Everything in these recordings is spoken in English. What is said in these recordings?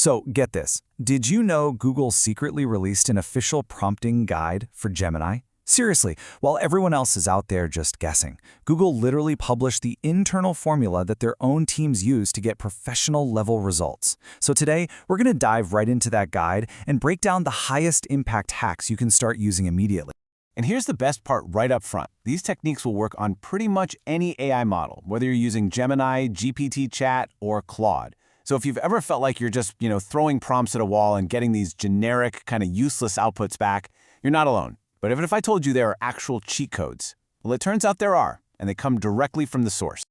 So get this, did you know Google secretly released an official prompting guide for Gemini? Seriously, while everyone else is out there just guessing, Google literally published the internal formula that their own teams use to get professional-level results. So today, we're going to dive right into that guide and break down the highest impact hacks you can start using immediately. And here's the best part right up front. These techniques will work on pretty much any AI model, whether you're using Gemini, GPT Chat, or Claude. So if you've ever felt like you're just, throwing prompts at a wall and getting these generic, kind of useless outputs back, you're not alone. But even if I told you there are actual cheat codes, well, it turns out there are, and they come directly from the source.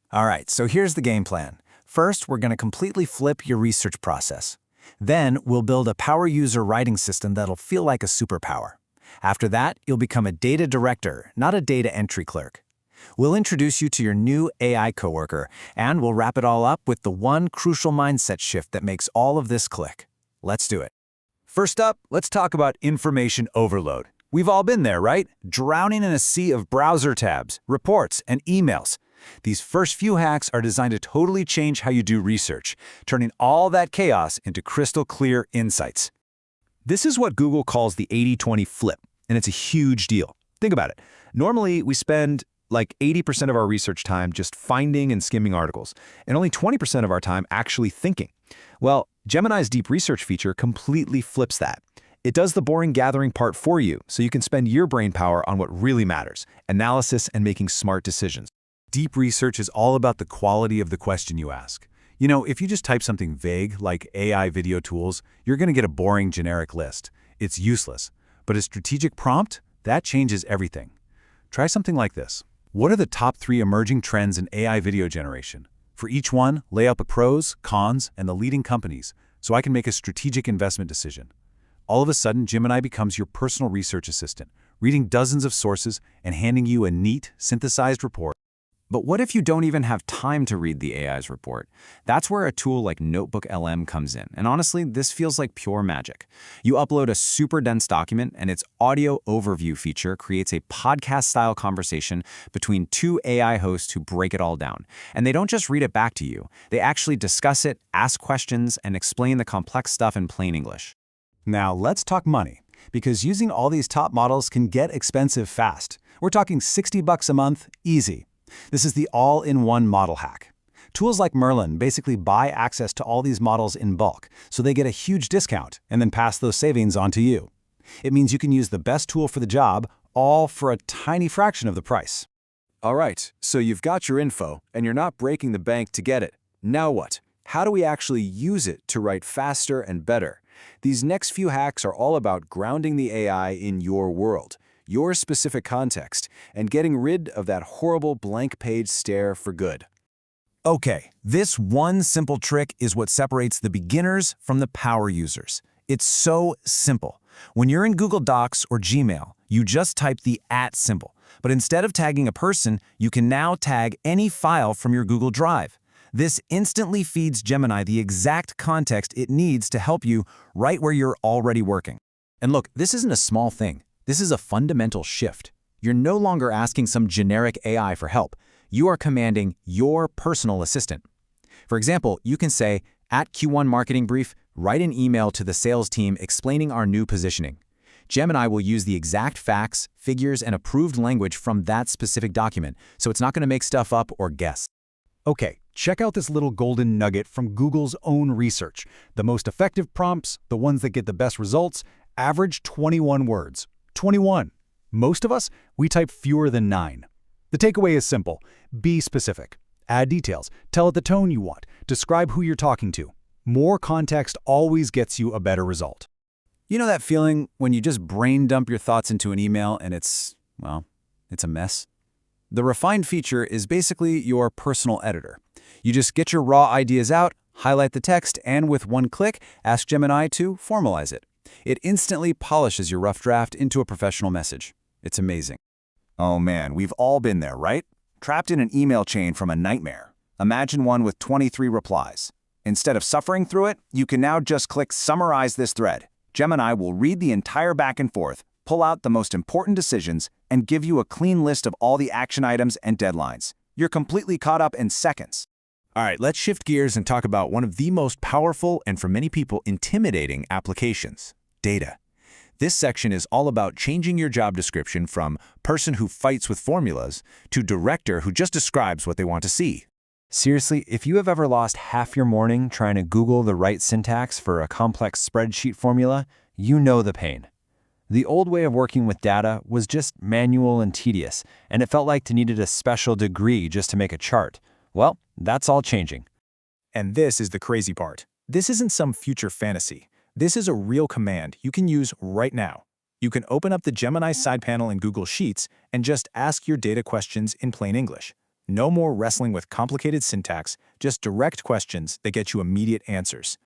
All right, so here's the game plan. First, we're going to completely flip your research process. Then, we'll build a power user writing system that'll feel like a superpower. After that, you'll become a data director, not a data entry clerk. We'll introduce you to your new AI coworker, and we'll wrap it all up with the one crucial mindset shift that makes all of this click. Let's do it. First up, let's talk about information overload. We've all been there, right? Drowning in a sea of browser tabs, reports, and emails. These first few hacks are designed to totally change how you do research, turning all that chaos into crystal clear insights. This is what Google calls the 80-20 flip, and it's a huge deal. Think about it. Normally, we spend like 80% of our research time just finding and skimming articles, and only 20% of our time actually thinking. Well, Gemini's deep research feature completely flips that. It does the boring gathering part for you, so you can spend your brain power on what really matters, analysis and making smart decisions. Deep research is all about the quality of the question you ask. If you just type something vague like AI video tools, you're going to get a boring generic list. It's useless. But a strategic prompt, that changes everything. Try something like this. What are the top 3 emerging trends in AI video generation? For each one, lay out the pros, cons, and the leading companies, so I can make a strategic investment decision. All of a sudden, Gemini becomes your personal research assistant, reading dozens of sources and handing you a neat, synthesized report. But what if you don't even have time to read the AI's report? That's where a tool like NotebookLM comes in. And honestly, this feels like pure magic. You upload a super dense document, and its audio overview feature creates a podcast-style conversation between 2 AI hosts who break it all down. And they don't just read it back to you. They actually discuss it, ask questions, and explain the complex stuff in plain English. Now, let's talk money, because using all these top models can get expensive fast. We're talking $60 a month, easy. This is the all-in-one model hack. Tools like Merlin basically buy access to all these models in bulk, so they get a huge discount and then pass those savings on to you. It means you can use the best tool for the job, all for a tiny fraction of the price. All right, so you've got your info, and you're not breaking the bank to get it. Now what? How do we actually use it to write faster and better? These next few hacks are all about grounding the AI in your world, your specific context, and getting rid of that horrible blank page stare for good. Okay, this one simple trick is what separates the beginners from the power users. It's so simple. When you're in Google Docs or Gmail, you just type the @ symbol. But instead of tagging a person, you can now tag any file from your Google Drive. This instantly feeds Gemini the exact context it needs to help you right where you're already working. And look, this isn't a small thing. This is a fundamental shift. You're no longer asking some generic AI for help. You are commanding your personal assistant. For example, you can say, at Q1 marketing brief, write an email to the sales team explaining our new positioning. Gemini will use the exact facts, figures, and approved language from that specific document, so it's not going to make stuff up or guess. Okay, check out this little golden nugget from Google's own research. The most effective prompts, the ones that get the best results, average 21 words. 21. Most of us, we type fewer than 9. The takeaway is simple. Be specific. Add details. Tell it the tone you want. Describe who you're talking to. More context always gets you a better result. You know that feeling when you just brain dump your thoughts into an email and it's a mess? The refined feature is basically your personal editor. You just get your raw ideas out, highlight the text, and with one click, ask Gemini to formalize it. It instantly polishes your rough draft into a professional message. It's amazing. Oh man, we've all been there, right? Trapped in an email chain from a nightmare. Imagine one with 23 replies. Instead of suffering through it, you can now just click Summarize this thread. Gemini will read the entire back and forth, pull out the most important decisions, and give you a clean list of all the action items and deadlines. You're completely caught up in seconds. All right, let's shift gears and talk about one of the most powerful and for many people intimidating applications, data. This section is all about changing your job description from person who fights with formulas to director who just describes what they want to see. Seriously, if you have ever lost half your morning trying to Google the right syntax for a complex spreadsheet formula, you know the pain. The old way of working with data was just manual and tedious, and it felt like you needed a special degree just to make a chart. Well, that's all changing. And this is the crazy part. This isn't some future fantasy. This is a real command you can use right now. You can open up the Gemini side panel in Google Sheets and just ask your data questions in plain English. No more wrestling with complicated syntax, just direct questions that get you immediate answers.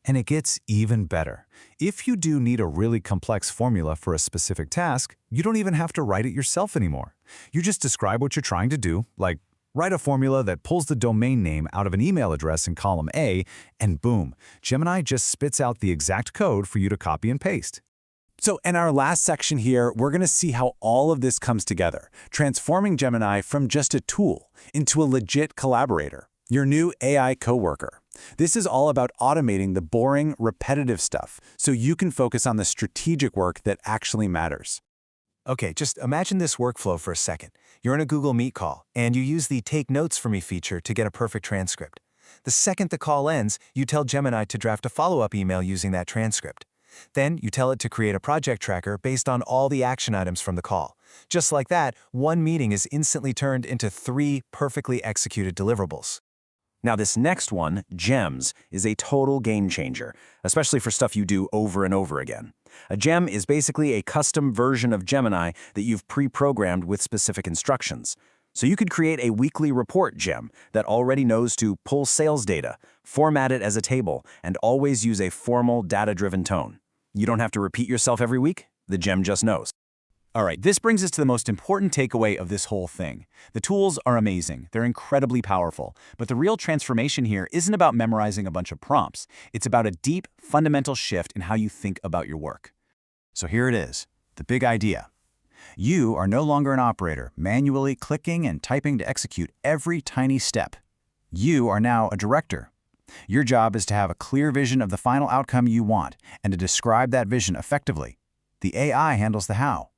And it gets even better. If you do need a really complex formula for a specific task, you don't even have to write it yourself anymore. You just describe what you're trying to do, like write a formula that pulls the domain name out of an email address in column A, and boom, Gemini just spits out the exact code for you to copy and paste. So in our last section here, we're going to see how all of this comes together, transforming Gemini from just a tool into a legit collaborator, your new AI coworker. This is all about automating the boring, repetitive stuff so you can focus on the strategic work that actually matters. Okay, just imagine this workflow for a second. You're in a Google Meet call, and you use the Take Notes for Me feature to get a perfect transcript. The second the call ends, you tell Gemini to draft a follow-up email using that transcript. Then you tell it to create a project tracker based on all the action items from the call. Just like that, one meeting is instantly turned into 3 perfectly executed deliverables. Now this next one, Gems, is a total game changer, especially for stuff you do over and over again. A gem is basically a custom version of Gemini that you've pre-programmed with specific instructions. So you could create a weekly report gem that already knows to pull sales data, format it as a table, and always use a formal, data-driven tone. You don't have to repeat yourself every week. The gem just knows. All right, this brings us to the most important takeaway of this whole thing. The tools are amazing. They're incredibly powerful. But the real transformation here isn't about memorizing a bunch of prompts. It's about a deep, fundamental shift in how you think about your work. So here it is, the big idea. You are no longer an operator, manually clicking and typing to execute every tiny step. You are now a director. Your job is to have a clear vision of the final outcome you want and to describe that vision effectively. The AI handles the how.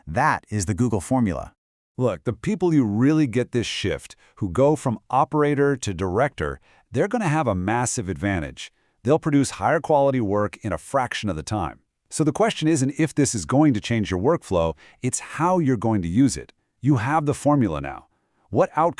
That is the Google formula. Look, the people who really get this shift, who go from operator to director, they're going to have a massive advantage. They'll produce higher quality work in a fraction of the time. So the question isn't if this is going to change your workflow, it's how you're going to use it. You have the formula now. What outcome